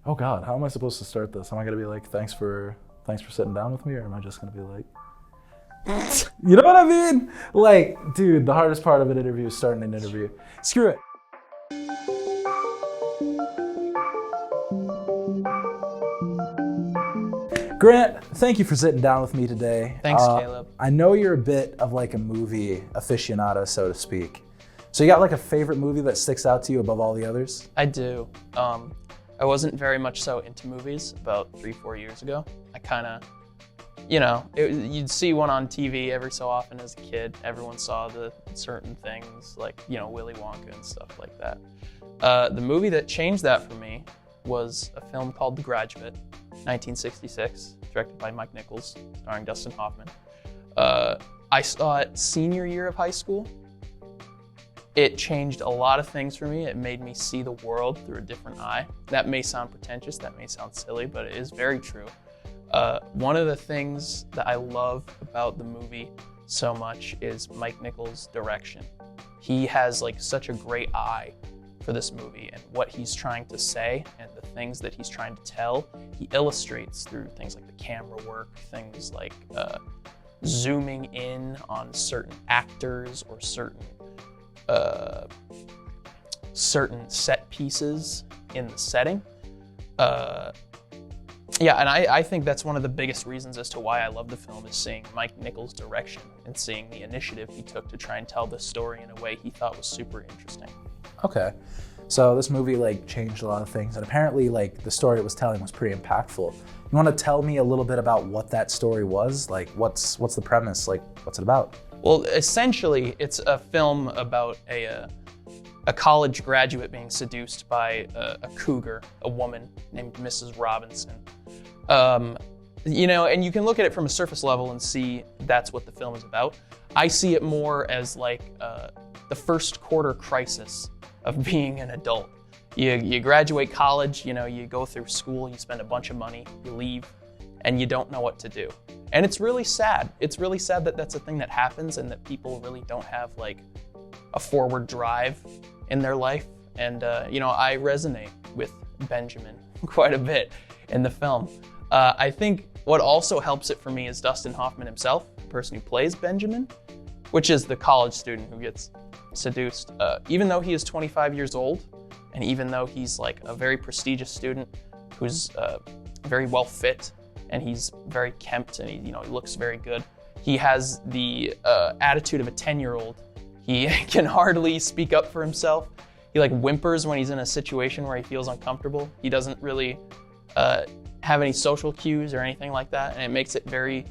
Oh God, how am I supposed to start this? Am I gonna be like, thanks for sitting down with me, or am I just gonna be like, you know what I mean? Like, dude, the hardest part of an interview is starting an interview. Screw it. Grant, thank you for sitting down with me today. Thanks, Caleb. I know you're a bit of like a movie aficionado, so to speak. So you got like a favorite movie that sticks out to you above all the others? I do. I wasn't very much so into movies about 3-4 years ago. I kind of, you'd see one on TV every so often as a kid. Everyone saw the certain things like, Willy Wonka and stuff like that. The movie that changed that for me was a film called The Graduate, 1966, directed by Mike Nichols, starring Dustin Hoffman. I saw it senior year of high school. It changed a lot of things for me. It made me see the world through a different eye. That may sound pretentious, that may sound silly, but it is very true. One of the things that I love about the movie so much is Mike Nichols' direction. He has like such a great eye for this movie and what he's trying to say and the things that he's trying to tell. He illustrates through things like the camera work, things like zooming in on certain actors or certain set pieces in the setting. And I think that's one of the biggest reasons as to why I love the film is seeing Mike Nichols' direction and seeing the initiative he took to try and tell this story in a way he thought was super interesting. Okay. So this movie like changed a lot of things, and apparently like the story it was telling was pretty impactful. You want to tell me a little bit about what that story was? Like what's the premise? Like what's it about? Well, essentially, it's a film about a college graduate being seduced by a cougar, a woman named Mrs. Robinson. And you can look at it from a surface level and see that's what the film is about. I see it more as like the first quarter crisis of being an adult. You graduate college, you go through school, you spend a bunch of money, you leave, and you don't know what to do. And it's really sad. It's really sad that that's a thing that happens and that people really don't have like a forward drive in their life. And, I resonate with Benjamin quite a bit in the film. I think what also helps it for me is Dustin Hoffman himself, the person who plays Benjamin, which is the college student who gets seduced. Even though he is 25 years old, and even though he's like a very prestigious student who's very well fit, and he's very kempt and he looks very good, he has the attitude of a 10-year-old. He can hardly speak up for himself. He like whimpers when he's in a situation where he feels uncomfortable. He doesn't really have any social cues or anything like that, and it makes it very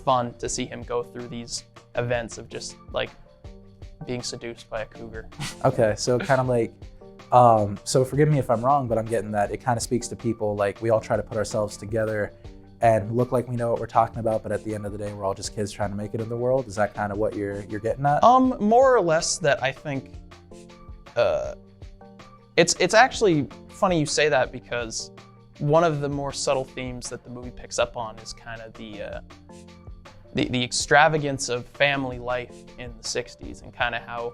fun to see him go through these events of just like being seduced by a cougar. Okay, so kind of like, so forgive me if I'm wrong, but I'm getting that it kind of speaks to people like we all try to put ourselves together and look like we know what we're talking about, but at the end of the day, we're all just kids trying to make it in the world. Is that kind of what you're getting at? More or less that. I think it's actually funny you say that, because one of the more subtle themes that the movie picks up on is kind of the extravagance of family life in the 60s and kind of how,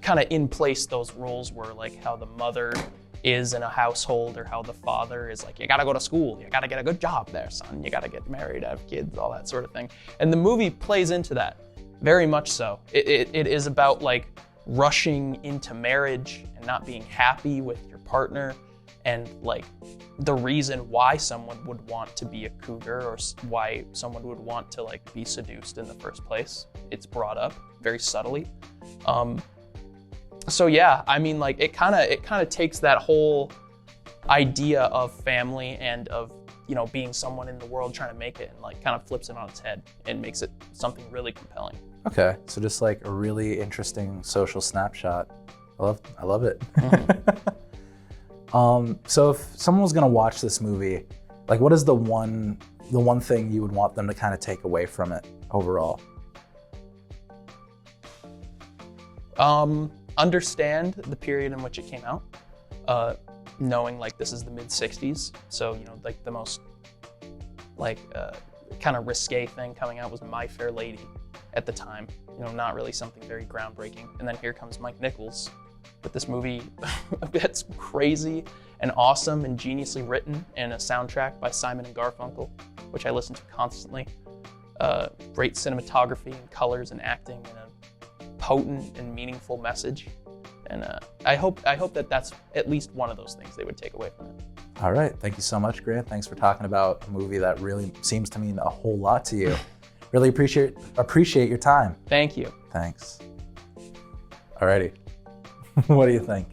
kind of in place those roles were, like how the mother is in a household or how the father is like, you gotta go to school, you gotta get a good job there, son, you gotta get married, have kids, all that sort of thing. And the movie plays into that, very much so. It is about like rushing into marriage and not being happy with your partner, and like the reason why someone would want to be a cougar or why someone would want to like be seduced in the first place. It's brought up very subtly. So yeah, I mean, like it kind of takes that whole idea of family and of being someone in the world trying to make it, and like kind of flips it on its head and makes it something really compelling. Okay, so just like a really interesting social snapshot. I love it. Mm-hmm. So if someone was gonna watch this movie, like what is the one thing you would want them to kind of take away from it overall? Understand the period in which it came out, knowing like this is the mid-60s, so like the most like kind of risque thing coming out was My Fair Lady at the time, not really something very groundbreaking. And then here comes Mike Nichols with this movie that's crazy and awesome and geniusly written, and a soundtrack by Simon and Garfunkel, which I listen to constantly. Great cinematography and colors and acting, and a potent and meaningful message. And I hope that that's at least one of those things they would take away from it. All right. Thank you so much, Grant. Thanks for talking about a movie that really seems to mean a whole lot to you. Really appreciate your time. Thank you. Thanks. Alrighty. What do you think?